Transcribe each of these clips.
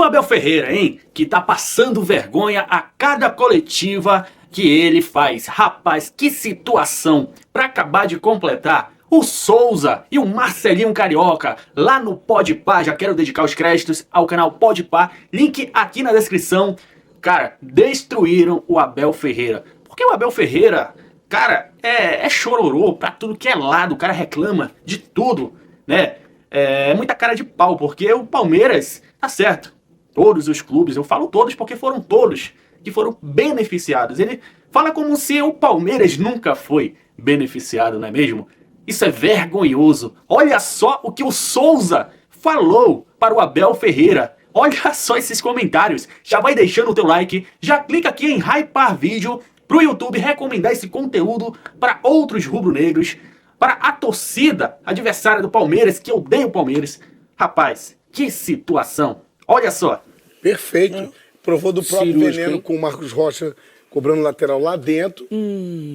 o Abel Ferreira, hein? Que tá passando vergonha a cada coletiva que ele faz. Rapaz, que situação! Pra acabar de completar, o Souza e o Marcelinho Carioca, lá no Podpah, já quero dedicar os créditos ao canal Podpah, link aqui na descrição. Cara, destruíram o Abel Ferreira. Porque o Abel Ferreira, cara, é chororô pra tudo que é lado, o cara reclama de tudo, né? É muita cara de pau, porque o Palmeiras, tá certo, todos os clubes, eu falo todos porque foram todos que foram beneficiados. Ele fala como se o Palmeiras nunca foi beneficiado, não é mesmo? Isso é vergonhoso. Olha só o que o Souza falou para o Abel Ferreira. Olha só esses comentários. Já vai deixando o teu like, já clica aqui em hypar vídeo pro YouTube recomendar esse conteúdo para outros rubro-negros, para a torcida adversária do Palmeiras, que odeia o Palmeiras. Rapaz, que situação. Olha só. Perfeito. Provou do próprio Cirúrgico, veneno hein? com o Marcos Rocha cobrando lateral lá dentro.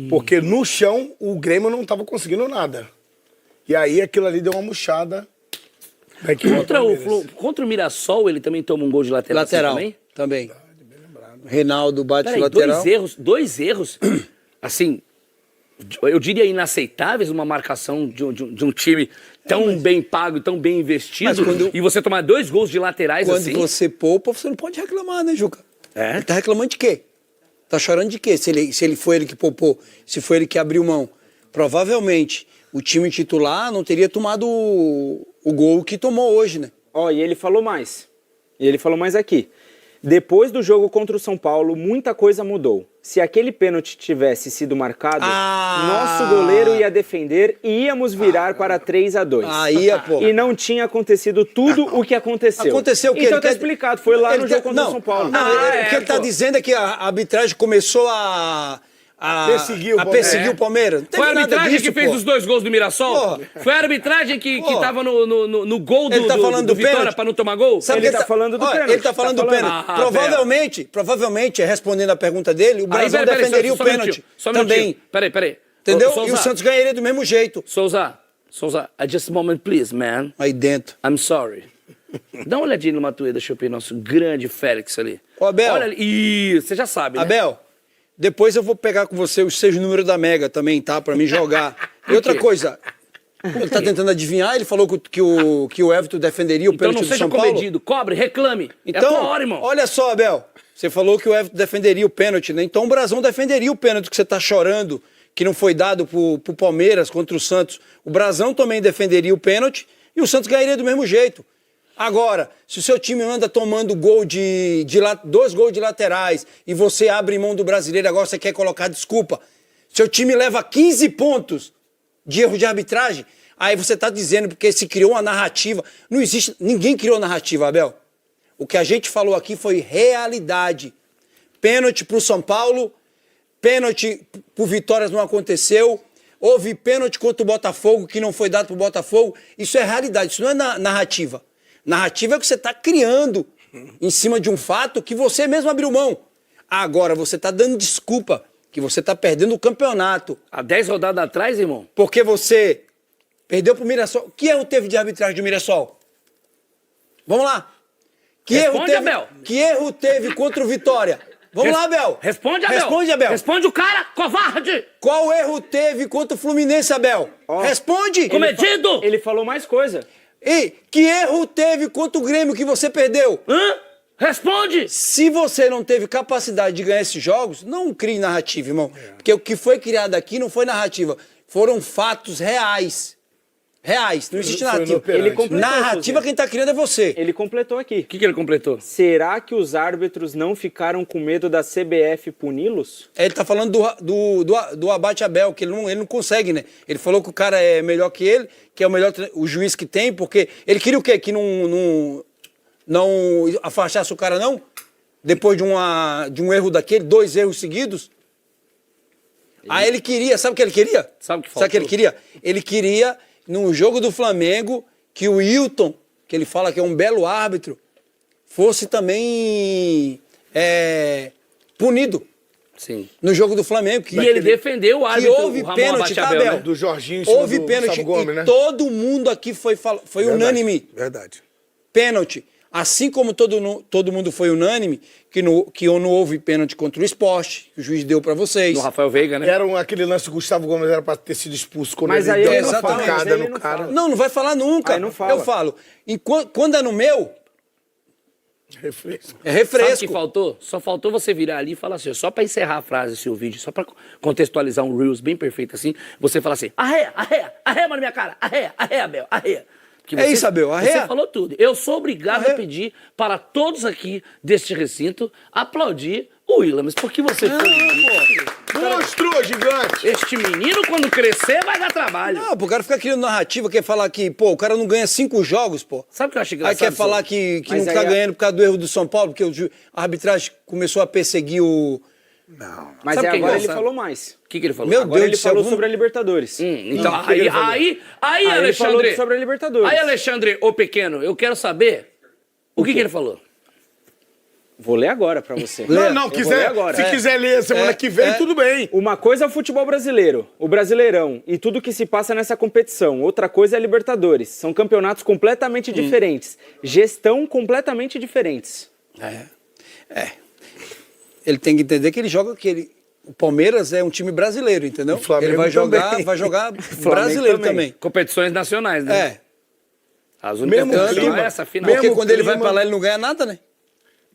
Porque no chão o Grêmio não estava conseguindo nada. E aí aquilo ali deu uma murchada. Contra o Mirassol, ele também toma um gol de lateral. Lateral, Assim, também. Reinaldo bate Peraí, lateral. dois erros, assim, eu diria inaceitáveis, uma marcação de um time tão bem pago, tão bem investido, e você tomar 2 gols de laterais Quando assim. você poupa, você não pode reclamar, né, Juca? É? Ele tá reclamando de quê? Tá chorando de quê? Se ele foi ele que poupou, se foi ele que abriu mão. Provavelmente, o time titular não teria tomado o gol que tomou hoje, né? Ó, e ele falou mais. E ele falou mais aqui. Depois do jogo contra o São Paulo, muita coisa mudou. Se aquele pênalti tivesse sido marcado, nosso goleiro ia defender e íamos virar para 3-2. Pô. E não tinha acontecido tudo o que aconteceu. Aconteceu o quê? Então tá explicado, foi lá no jogo contra o São Paulo. O que ele tá dizendo é que a arbitragem começou a perseguir o Palmeiras. Não teve Foi a nada arbitragem disso, que fez pô. os 2 gols do Mirassol? Porra. Foi a arbitragem que tava no gol Ele tá falando do do Vitória pênalti. pra não tomar gol? Sabe Ele que tá falando do pênalti. Ele tá falando do pênalti. Provavelmente, respondendo a pergunta dele, o Brasil defenderia o pênalti também. Peraí. Entendeu? Souza, E o Santos ganharia do mesmo jeito. Souza, just a moment, please, man. Aí dentro. I'm sorry. Dá uma olhadinha no Matuê, deixa eu ver nosso grande Félix ali. Ô, Abel. Olha ali. Ih, você já sabe, né? Abel, depois eu vou pegar com você os 6 números da Mega também, tá? Pra mim jogar. E outra coisa, ele tá tentando adivinhar, ele falou que o Everton defenderia o Então pênalti não do seja São Paulo. comedido, cobre, reclame. Então, é a tua hora, irmão. olha só, Abel, você falou que o Everton defenderia o pênalti, né? Então o Brasão defenderia o pênalti que você tá chorando, que não foi dado pro Palmeiras contra o Santos. O Brasão também defenderia o pênalti e o Santos ganharia do mesmo jeito. Agora, se o seu time anda tomando 2 gols de laterais e você abre mão do brasileiro, agora você quer colocar desculpa. Seu time leva 15 pontos de erro de arbitragem, aí você está dizendo porque se criou uma narrativa. Não existe, ninguém criou narrativa, Abel. O que a gente falou aqui foi realidade. Pênalti pro São Paulo, pênalti pro Vitórias não aconteceu, houve pênalti contra o Botafogo que não foi dado pro Botafogo. Isso é realidade, isso não é narrativa. Narrativa é o que você está criando em cima de um fato que você mesmo abriu mão. Agora, você está dando desculpa que você está perdendo o campeonato. Há 10 rodadas atrás, irmão? Porque você perdeu pro Mirassol. Que erro teve de arbitragem do Mirassol? Vamos lá. Abel. Que erro teve contra o Vitória? Vamos lá, Abel. Responde, Abel. Responde, Abel. Responde o cara, covarde. Qual erro teve contra o Fluminense, Abel? Responde. Comedido. Ele falou mais coisa. E que erro teve contra o Grêmio que você perdeu? Responde! Se você não teve capacidade de ganhar esses jogos, não crie narrativa, irmão. Porque o que foi criado aqui não foi narrativa. Foram fatos reais. Reais. Não existe narrativa. Ele completou, Narrativa quem tá criando é você. Ele completou aqui. O que ele completou? Será que os árbitros não ficaram com medo da CBF puni-los? Ele tá falando do Abate Abel, que ele não consegue, né? Ele falou que o cara é melhor que ele, que é o melhor o juiz que tem, porque ele queria o quê? Que não afastasse o cara, não? Depois de um erro daquele, 2 erros seguidos? Aí ele queria, sabe o que ele queria? Sabe o que ele queria? Ele queria, no jogo do Flamengo, que o Wilton, que ele fala que é um belo árbitro, fosse também punido. Sim. No jogo do Flamengo. E ele defendeu o árbitro, que houve o Ramon pênalti, tá, Abate-Abel, Abel? né? Do Jorginho em cima Houve do pênalti Gustavo Gomes, e né? todo mundo aqui foi Verdade, unânime. Verdade. Pênalti. Assim como todo mundo foi unânime que não houve pênalti contra o Sport, que o juiz deu pra vocês. Do Rafael Veiga, né? Era aquele lance do Gustavo Gomes, era pra ter sido expulso quando Mas ele aí deu ele uma não fala, facada mas ele no não cara. fala. Não vai falar nunca. Aí não fala. Eu falo. Quando é no meu, Refresco. é Sabe o refresco. que faltou? Só faltou você virar ali e falar assim, ó, só pra encerrar a frase, seu vídeo, só pra contextualizar um Reels bem perfeito assim, você fala assim, arreia, mano, minha cara, arreia, Abel, arreia. Porque É isso, Abel, arreia. Você falou tudo. Eu sou obrigado a pedir para todos aqui deste recinto aplaudir o Williams, porque você foi... Monstro, gigante! Este menino, quando crescer, vai dar trabalho. Não, o cara fica criando narrativa, quer falar que, pô, o cara não ganha 5 jogos, pô. Sabe o que eu acho Aí engraçado? quer falar que Mas não tá aí ganhando por causa do erro do São Paulo, porque a arbitragem começou a perseguir o... Não. Mas Sabe aí o que é agora ele engraçado? falou mais. O que ele falou? Meu Agora Deus ele do céu, falou vamos- sobre a Libertadores. Então, O que ele falou? aí, Aí ele Alexandre... falou sobre a Libertadores. Aí, Alexandre, ô pequeno, eu quero saber o que ele falou. Vou ler agora pra você. Não, Eu vou ler quiser, agora. se quiser ler semana que vem, tudo bem. Uma coisa é o futebol brasileiro, o Brasileirão e tudo que se passa nessa competição. Outra coisa é a Libertadores. São campeonatos completamente diferentes. Gestão completamente diferentes. Ele tem que entender que ele joga o Palmeiras é um time brasileiro, entendeu? O Flamengo ele vai jogar, também. vai jogar brasileiro também. Competições nacionais, né? É. As únicas Mesmo competições clima, é essa final. Porque Mesmo quando ele vai clima- pra lá ele não ganha nada, né?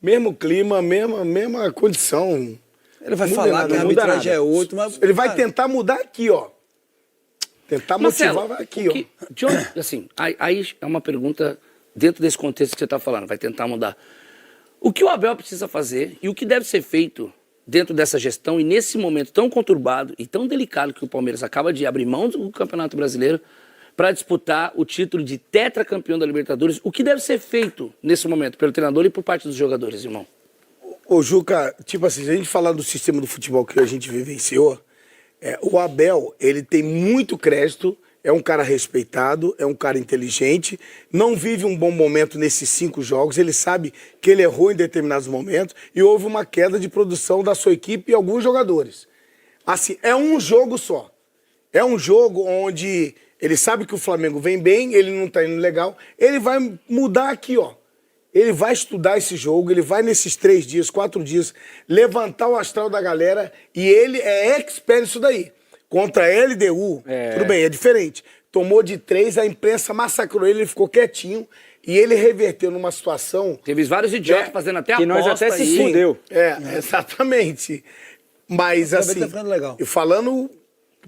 Mesmo clima, mesma condição. Ele vai Muda falar nada, que a não muda arbitragem nada. é outro, mas... Ele vai cara, tentar mudar aqui, ó. Tentar Marcelo, motivar vai aqui, o que- de onde- assim, aí é uma pergunta dentro desse contexto que você está falando, vai tentar mudar. O que o Abel precisa fazer e o que deve ser feito dentro dessa gestão e nesse momento tão conturbado e tão delicado que o Palmeiras acaba de abrir mão do Campeonato Brasileiro para disputar o título de tetracampeão da Libertadores, o que deve ser feito nesse momento pelo treinador e por parte dos jogadores, irmão? Ô, Juca, tipo assim, se a gente falar do sistema do futebol que a gente vivenciou, o Abel, ele tem muito crédito, é um cara respeitado, é um cara inteligente, não vive um bom momento nesses 5 jogos, ele sabe que ele errou em determinados momentos e houve uma queda de produção da sua equipe e alguns jogadores. Assim, é um jogo só. É um jogo onde ele sabe que o Flamengo vem bem, ele não tá indo legal, ele vai mudar aqui, ó. Ele vai estudar esse jogo, ele vai nesses 3 dias, 4 dias, levantar o astral da galera e ele é expert nisso daí. Contra a LDU, tudo bem, é diferente. Tomou de 3, a imprensa massacrou ele ficou quietinho e ele reverteu numa situação... Teve vários idiotas fazendo até que aposta nós até se aí. fudeu. Exatamente. Mas assim, tá falando legal. e falando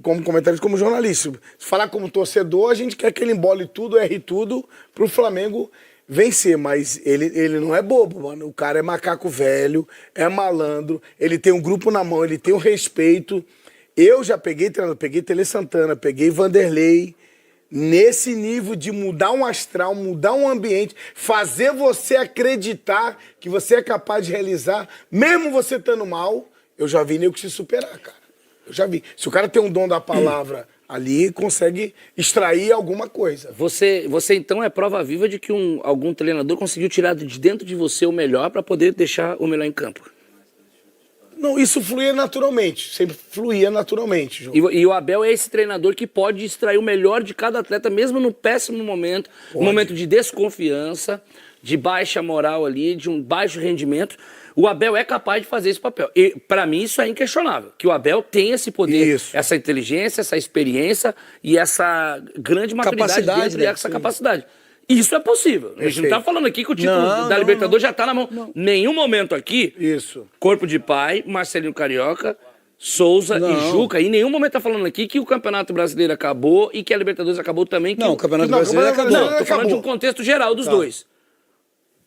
como comentarista, como jornalista, se falar como torcedor, a gente quer que ele embole tudo, erre tudo pro Flamengo vencer, mas ele não é bobo, mano. O cara é macaco velho, é malandro, ele tem um grupo na mão, ele tem o respeito. Eu já peguei treinador, peguei Tele Santana, peguei Vanderlei, nesse nível de mudar um astral, mudar um ambiente, fazer você acreditar que você é capaz de realizar, mesmo você estando mal, eu já vi nego se superar, cara. Eu já vi. Se o cara tem um dom da palavra ali, consegue extrair alguma coisa. Você então é prova viva de que algum treinador conseguiu tirar de dentro de você o melhor para poder deixar o melhor em campo. Não, isso fluía naturalmente. Sempre fluía naturalmente, João. E o Abel é esse treinador que pode extrair o melhor de cada atleta, mesmo no péssimo momento, um momento de desconfiança, de baixa moral ali, de um baixo rendimento. O Abel é capaz de fazer esse papel. E, para mim, isso é inquestionável. Que o Abel tem esse poder, essa inteligência, essa experiência e essa grande maturidade Capacidade, dele, né? essa capacidade. Isso é possível. A gente não está falando aqui que o título da Libertadores já está na mão. Nenhum momento aqui, Isso. Corpo de Pai, Marcelinho Carioca, Souza e Juca. Em nenhum momento está falando aqui que o Campeonato Brasileiro acabou e que a Libertadores acabou também. Não, o Campeonato Não, o Brasileiro Campeonato acabou. Não, tô falando acabou. de um contexto geral dos dois.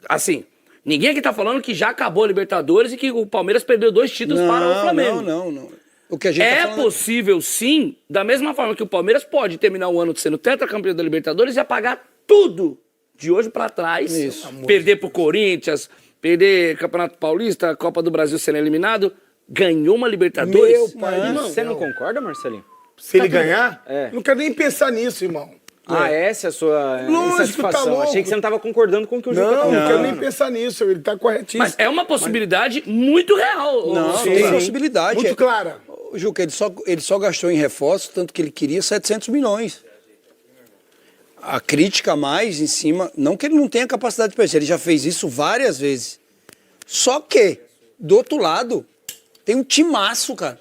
Assim, ninguém aqui tá falando que já acabou a Libertadores e que o Palmeiras perdeu 2 títulos para o Flamengo. Não. O que a gente É tá falando... possível, sim, da mesma forma que o Palmeiras pode terminar o ano sendo tetracampeão da Libertadores e apagar tudo de hoje pra trás. Isso. Perder pro Corinthians, perder Campeonato Paulista, Copa do Brasil sendo eliminado. Ganhou uma Libertadores. Meu pai do Você não concorda, Marcelinho? Se ele ganhar, É. não quero nem pensar nisso, irmão. Ah, essa é a sua Lógico, insatisfação. tá louco. Achei que você não estava concordando com o que o Juca Não, falou. não quero nem pensar nisso. Ele tá corretíssimo. Mas é uma possibilidade muito real. Não, Sim. tem possibilidade. Muito clara. Juca, ele só gastou em reforço, tanto que ele queria 700 milhões. a crítica mais em cima, não que ele não tenha capacidade de pensar, ele já fez isso várias vezes. Só que, do outro lado, tem um timaço, cara.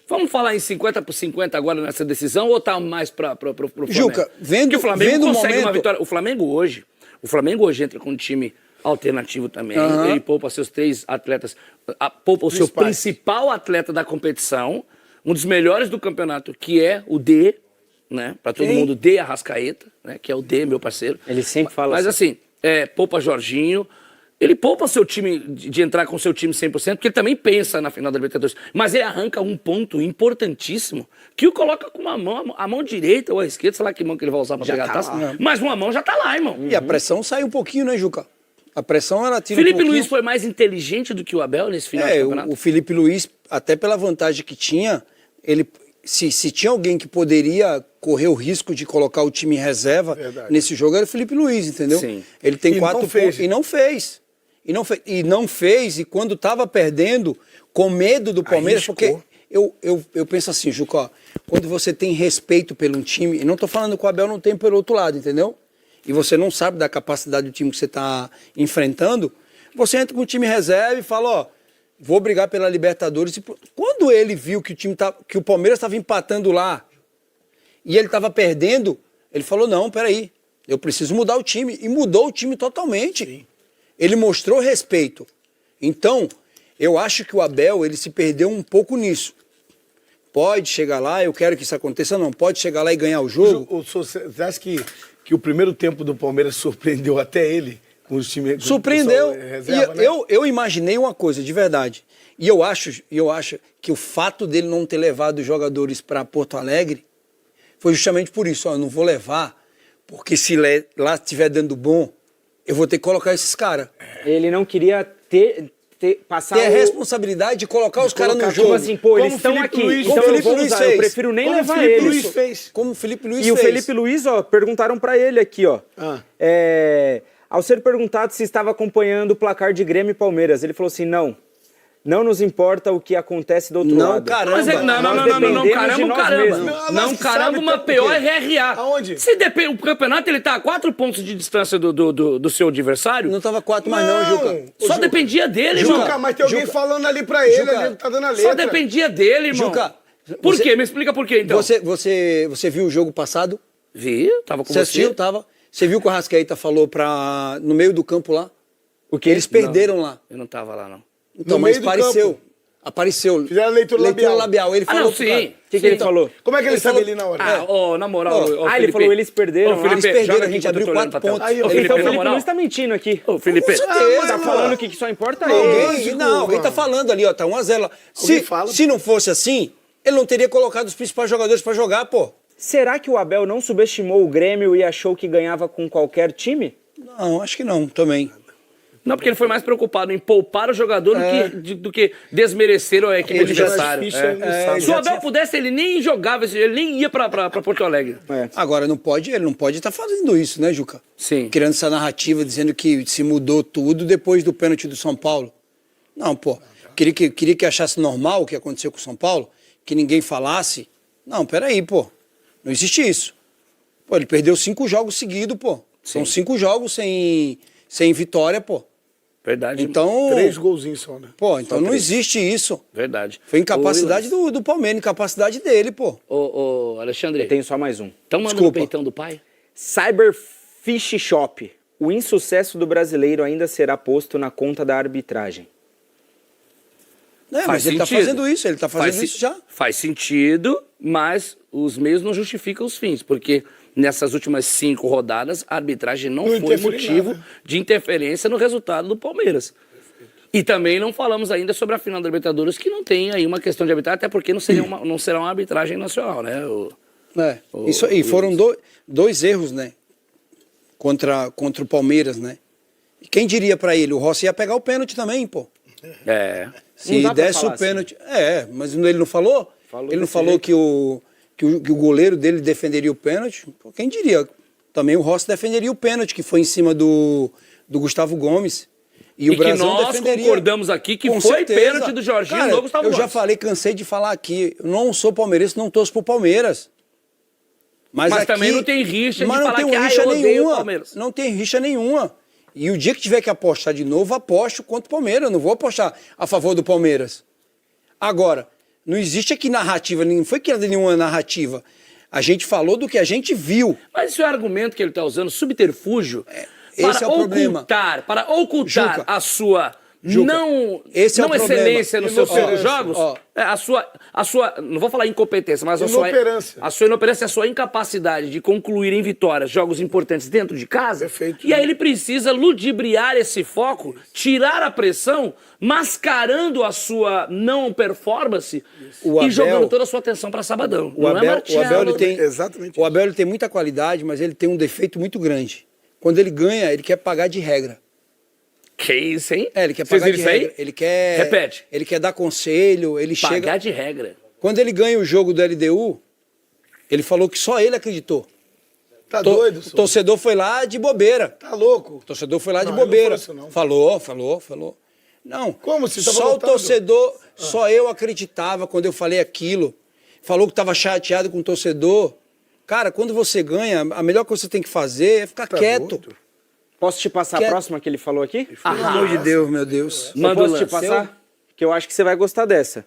Vamos falar em 50-50 agora nessa decisão ou tá mais pro Flamengo? Juca, Porque o Flamengo vendo consegue momento... uma vitória. O Flamengo hoje entra com um time alternativo também. Ele poupa seus 3 atletas, poupa o seu principal atleta da competição, um dos melhores do campeonato, que é o D, né? Pra todo mundo, D Arrascaeta, né? Que é o D, meu parceiro. Ele sempre fala Mas assim, poupa Jorginho. Ele poupa o seu time de entrar com o seu time 100%, porque ele também pensa na final da Libertadores. Mas ele arranca um ponto importantíssimo que o coloca com a mão direita ou a esquerda, sei lá que mão que ele vai usar pra pegar a taça. Mas uma mão já tá lá, irmão. E a pressão sai um pouquinho, né, Juca? A pressão, ela tira Felipe um pouquinho. Luiz foi mais inteligente do que o Abel nesse final de campeonato? O Felipe Luiz, até pela vantagem que tinha, ele... Se tinha alguém que poderia correr o risco de colocar o time em reserva nesse jogo, era o Felipe Luiz, entendeu? Sim. Ele tem 4 pontos e não fez. E quando estava perdendo, com medo do Palmeiras, porque eu penso assim, Juca, ó, quando você tem respeito pelo time, e não estou falando que o Abel não tem pelo outro lado, entendeu? E você não sabe da capacidade do time que você está enfrentando, você entra com o time reserva e fala, ó, vou brigar pela Libertadores. Quando ele viu que o Palmeiras estava empatando lá e ele estava perdendo, ele falou, não, peraí, eu preciso mudar o time. E mudou o time totalmente. Sim. Ele mostrou respeito. Então, eu acho que o Abel, ele se perdeu um pouco nisso. Pode chegar lá, eu quero que isso aconteça, não. Pode chegar lá e ganhar o jogo. Você acha que o primeiro tempo do Palmeiras surpreendeu até ele? Com os times, surpreendeu. Reserva, né? eu imaginei uma coisa, de verdade. E eu acho que o fato dele não ter levado os jogadores para Porto Alegre foi justamente por isso. Ó, eu não vou levar, porque se lá estiver dando bom, eu vou ter que colocar esses caras. Ele não queria passar ter a responsabilidade de colocar os caras no jogo. Tipo assim, pô, eles estão aqui, então eu vou usar, eu prefiro nem levar eles. Como o Felipe Luiz fez. E o Felipe Luiz, ó, perguntaram pra ele aqui, ó. Ao ser perguntado se estava acompanhando o placar de Grêmio e Palmeiras, ele falou assim, não nos importa o que acontece do outro lado. Caramba. Mas não, caramba, uma pior é RRA. Aonde? Se depende, o campeonato ele tá a 4 pontos de distância do seu adversário. Não tava 4 mais não, Juca. Só dependia dele, irmão. Juca, mas tem alguém falando ali pra ele, ele tá dando a letra. Só dependia dele, irmão. Juca, por quê? Me explica por quê, então. Você viu o jogo passado? Vi, tava com você. Assistiu? Tava. Você viu que o Arrascaeta falou no meio do campo lá? O que eles perderam lá. Eu não tava lá, não. Então, mas apareceu. Fizeram leitura labial. Ele falou, sim. O que ele falou? Como é que ele sabe ali na hora? Na moral. Ele falou, eles perderam. Felipe, eles perderam, joga a gente aqui abriu enquanto eu tô 4 olhando pra pontos. tela. Então o Felipe Luiz tá mentindo aqui. Ô, Felipe. Tá falando que só importa ele. Alguém tá falando ali, ó, tá 1-0 lá. Se não fosse assim, ele não teria colocado os principais jogadores pra jogar, pô. Será que o Abel não subestimou o Grêmio e achou que ganhava com qualquer time? Não, acho que não, também. Não, porque ele foi mais preocupado em poupar o jogador do que desmerecer a equipe adversária. Se o Abel pudesse, ele nem jogava, ele nem ia pra Porto Alegre. Agora, ele não pode estar fazendo isso, né, Juca? Sim. Criando essa narrativa, dizendo que se mudou tudo depois do pênalti do São Paulo. Não, pô. Queria que achasse normal o que aconteceu com o São Paulo, que ninguém falasse. Não, peraí, pô. Não existe isso. Pô, ele perdeu 5 jogos seguidos, pô. São 5 jogos sem vitória, pô. Verdade. Então... 3 golzinhos só, né? Pô, então não existe isso. Verdade. Foi incapacidade do Palmeiras, incapacidade dele, pô. Ô, Alexandre. Eu tenho só mais um. Tão mandando o peitão do pai? Cyberfish Shop. O insucesso do brasileiro ainda será posto na conta da arbitragem. Mas ele tá fazendo isso, isso já. Faz sentido, mas os meios não justificam os fins, porque nessas últimas 5 rodadas a arbitragem não foi motivo de interferência no resultado do Palmeiras. E também não falamos ainda sobre a final da Libertadores, que não tem aí uma questão de arbitragem, até porque não será uma arbitragem nacional, né? Isso aí, foram dois erros, né? Contra o Palmeiras, né? E quem diria pra ele? O Rossi ia pegar o pênalti também, pô. Se desse o pênalti... Assim. Mas ele não falou? Ele não falou que o goleiro dele defenderia o pênalti? Pô, quem diria? Também o Rossi defenderia o pênalti, que foi em cima do Gustavo Gomes. E o Brasil que nós defenderia. Concordamos aqui que Com foi certeza. pênalti do Jorginho. Cara, no Gustavo Gomes. já falei, cansei de falar aqui. Eu não sou palmeirense, não torço pro Palmeiras. Mas aqui, também não tem rixa de mas não falar tem que rixa eu odeio nenhuma. o Palmeiras. Não tem rixa nenhuma. E o dia que tiver que apostar de novo, aposto contra o Palmeiras. Eu não vou apostar a favor do Palmeiras. Agora, não existe aqui narrativa, não foi criada nenhuma narrativa. A gente falou do que a gente viu. Mas esse é o argumento que ele está usando, subterfúgio, esse é o problema. Para ocultar Juca, a sua Juca, esse é o problema. excelência nos seus Inoperância. jogos, Ó. a sua, não vou falar incompetência, mas Inoperância. a sua inoperancia, a sua incapacidade de concluir em vitórias jogos importantes dentro de casa. Perfeito. E aí ele precisa ludibriar esse foco, tirar a pressão, mascarando a sua não performance O e Abel- jogando toda a sua atenção para sabadão. O Não é Abel, Marcelo. ele tem, Exatamente o Abel ele tem muita qualidade, mas ele tem um defeito muito grande. Quando ele ganha, ele quer pagar de regra. Que isso, hein? Ele quer Vocês pagar viram de isso aí? regra. Ele quer. Repete. Ele quer dar conselho, ele Pagar chega. de regra. Quando ele ganha o jogo do LDU, ele falou que só ele acreditou. Tá To- doido, O torcedor foi lá de bobeira. Tá louco? O torcedor foi lá de Não, ele não bobeira. falou isso, não. Falou. Não. Como? Você tava Só o voltando? torcedor, só eu acreditava quando eu falei aquilo. Falou que estava chateado com o torcedor. Cara, quando você ganha, a melhor coisa que você tem que fazer é ficar Tá quieto. doido? Posso te passar Que- a próxima que ele falou aqui? Pelo amor de Deus, meu Deus. Eu Manda o posso te lance. passar? Que eu acho que você vai gostar dessa.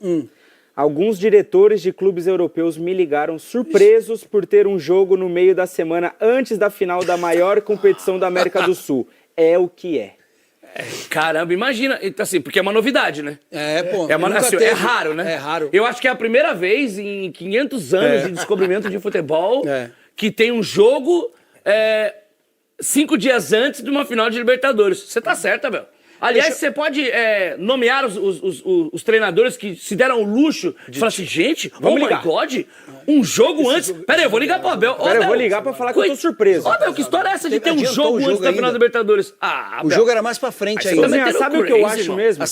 Alguns diretores de clubes europeus me ligaram surpresos por ter um jogo no meio da semana antes da final da maior competição da América do Sul. É o que é. Caramba, imagina. Então, assim, porque é uma novidade, né? É, pô. Nunca nunca assim, teve. é raro, né? É raro. Eu acho que é a primeira vez em 500 anos de descobrimento de futebol É. que tem um jogo 5 dias antes de uma final de Libertadores. Você tá certo, Abel. Aliás, você pode nomear os treinadores que se deram o luxo de falar assim, gente, Vamos oh ligar. my God, um jogo antes. Pera aí, eu vou ligar pro Abel. Ô, Pera, eu Abel, vou ligar pra falar que eu tô surpreso. Ô, Abel, que história é essa de ter um Adiantou jogo o antes jogo da final da ainda. Libertadores? Ah, O Abel. jogo era mais pra frente Aí ainda. você tá Cozinha, metendo sabe o que eu crazy, acho irmão. mesmo?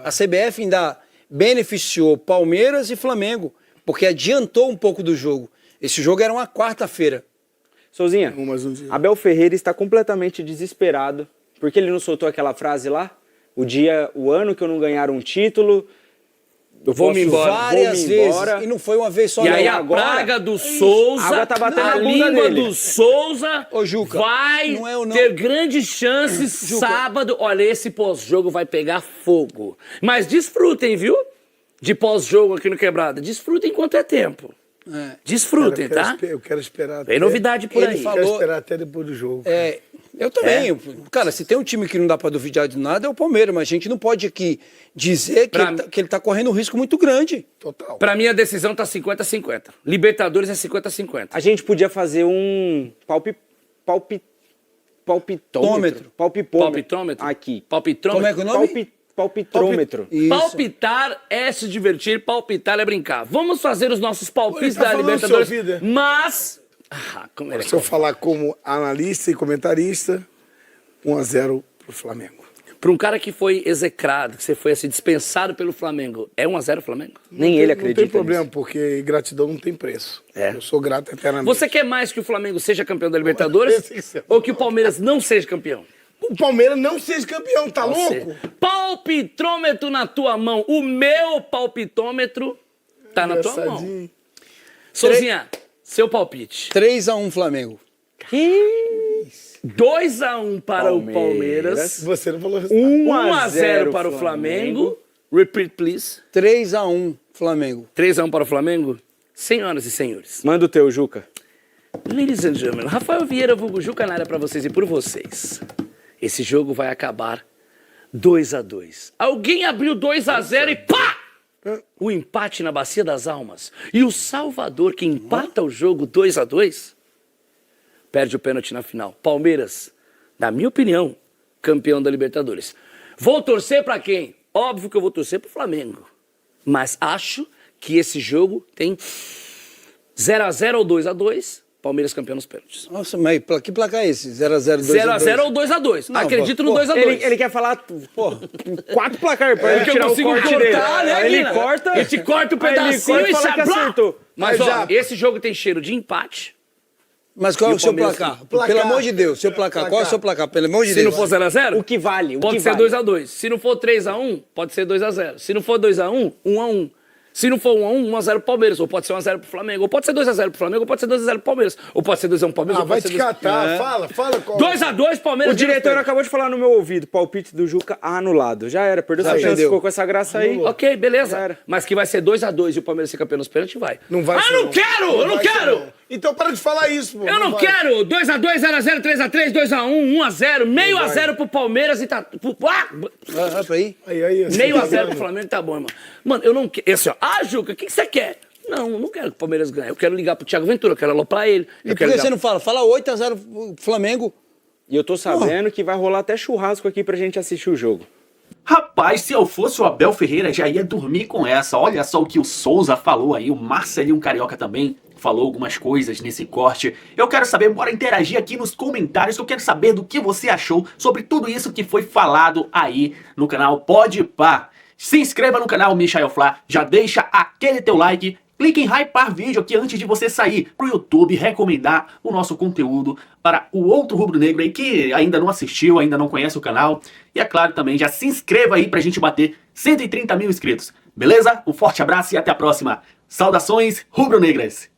A CBF ainda beneficiou Palmeiras e Flamengo, porque adiantou um pouco do jogo. Esse jogo era uma quarta-feira. Souzinha, Mais um dia. Abel Ferreira está completamente desesperado porque ele não soltou aquela frase lá? O ano que eu não ganhar um título, eu Vou-me embora. Várias vou-me vezes. embora. E não foi uma vez só. E não. aí a agora- praga do Souza, água tá batendo a na bunda língua dele. do Souza Ô, Juca, vai não é o não. ter grandes chances sábado. Olha, esse pós-jogo vai pegar fogo. Mas desfrutem, viu? De pós-jogo aqui no Quebrada. Desfrutem enquanto é tempo. Desfrutem, tá? Eu quero esperar. Tem novidade por Ele aí. falou- Quero esperar até depois do jogo. É, eu também. Cara, se tem um time que não dá pra duvidar de nada, é o Palmeiras. Mas a gente não pode aqui dizer que, Pra ele tá correndo um risco muito grande. Total. Pra mim a decisão tá 50-50. Libertadores é 50-50. A gente podia fazer um palpitômetro. Palpitômetro? Aqui. Palpitômetro? Como é que é o nome? Palpitômetro. Isso. Palpitar é se divertir, palpitar é brincar. Vamos fazer os nossos palpites Ele tá da falando Libertadores, seu vida. mas... Ah, como ele é Se eu falar como analista e comentarista, 1-0 pro Flamengo. Para um cara que foi execrado, que você foi assim, dispensado pelo Flamengo, é 1-0 Flamengo? Nem ele acredita Não tem problema, nisso. porque gratidão não tem preço. É. Eu sou grato eternamente. Você quer mais que o Flamengo seja campeão da Libertadores ou que o Palmeiras não seja campeão? O Palmeiras não seja campeão, tá louco? Palpitômetro na tua mão. O meu palpitômetro tá na tua mão. Engraçadinho. Souzinha, seu palpite. 3-1 Flamengo. 2-1 para o Palmeiras. Você não falou o resultado. 1-0 para o Flamengo. Repeat, please. 3-1 Flamengo. 3-1 para o Flamengo. Senhoras e senhores. Manda o teu, Juca. Ladies and gentlemen, Rafael Vieira, vulgo Juca na área para vocês e por vocês. Esse jogo vai acabar 2-2. Alguém abriu 2-0 e pá! O empate na Bacia das Almas. E o Salvador, que empata o jogo 2-2, perde o pênalti na final. Palmeiras, na minha opinião, campeão da Libertadores. Vou torcer para quem? Óbvio que eu vou torcer pro Flamengo. Mas acho que esse jogo tem 0-0 ou 2-2. Palmeiras campeão nos pênaltis. Nossa, mas que placar é esse? 0-0, 0-0 ou 2-2. Não, Acredito pô, no 2-2. Ele quer falar, porra, 4 placar pra ele Porque eu tirar o consigo corte cortar, dele. né, Aí ele Guina? corta. Ele te corta o aí ele pedacinho corta e fala que sabe. acertou. Mas, Mas ó, já- esse jogo tem cheiro de empate. Mas qual é E o o seu Palmeiras placar? tem placar. Pelo amor de Deus, seu placar. Qual é o seu placar? Pelo amor de Se Deus. não for 0-0, O que vale? O pode que ser vale? 2-2. Se não for 3-1, pode ser 2-0. Se não for 2-1, 1-1. Se não for 1x1, 1x0 pro Palmeiras, ou pode ser 1x0 pro Flamengo, ou pode ser 2x0 pro Flamengo, ou pode ser 2x0 pro Palmeiras, ou pode ser 2x1 pro Palmeiras, Ah, ou vai pode te ser catar, fala qual. 2x2 Palmeiras. O diretor acabou de falar no meu ouvido, palpite do Juca anulado. Já era, perdeu sua chance, ficou com essa graça aí. Ok, beleza. Mas que vai ser 2x2 e o Palmeiras ser campeão nos pênaltis, vai. Não vai ser, eu não quero! Eu não vai ser, quero! não. Então para de falar isso, pô. Eu não vai. quero! 2x2, 0x0, 3x3, 2x1, 1x0, meio a 0 pro Palmeiras e tá. Meio a 0 pro Flamengo tá bom, irmão. Mano, eu não quero. Assim, ó, Juca, o que você quer? Não, eu não quero que o Palmeiras ganhe. Eu quero ligar pro Thiago Ventura, eu quero aloprar ele. E por que você não fala? Fala 8x0 Flamengo. E eu tô sabendo que vai rolar até churrasco aqui pra gente assistir o jogo. Rapaz, se eu fosse o Abel Ferreira, já ia dormir com essa. Olha só o que o Souza falou aí, o Marcelinho Carioca também falou algumas coisas nesse corte. Eu quero saber, bora interagir aqui nos comentários, que eu quero saber do que você achou sobre tudo isso que foi falado aí no canal Pode Pá. Se inscreva no canal Michael Flá, já deixa aquele teu like, clique em hypar vídeo aqui antes de você sair pro YouTube recomendar o nosso conteúdo para o outro rubro-negro aí que ainda não assistiu, ainda não conhece o canal. E é claro também, já se inscreva aí pra gente bater 130 mil inscritos. Beleza? Um forte abraço e até a próxima. Saudações rubro-negras!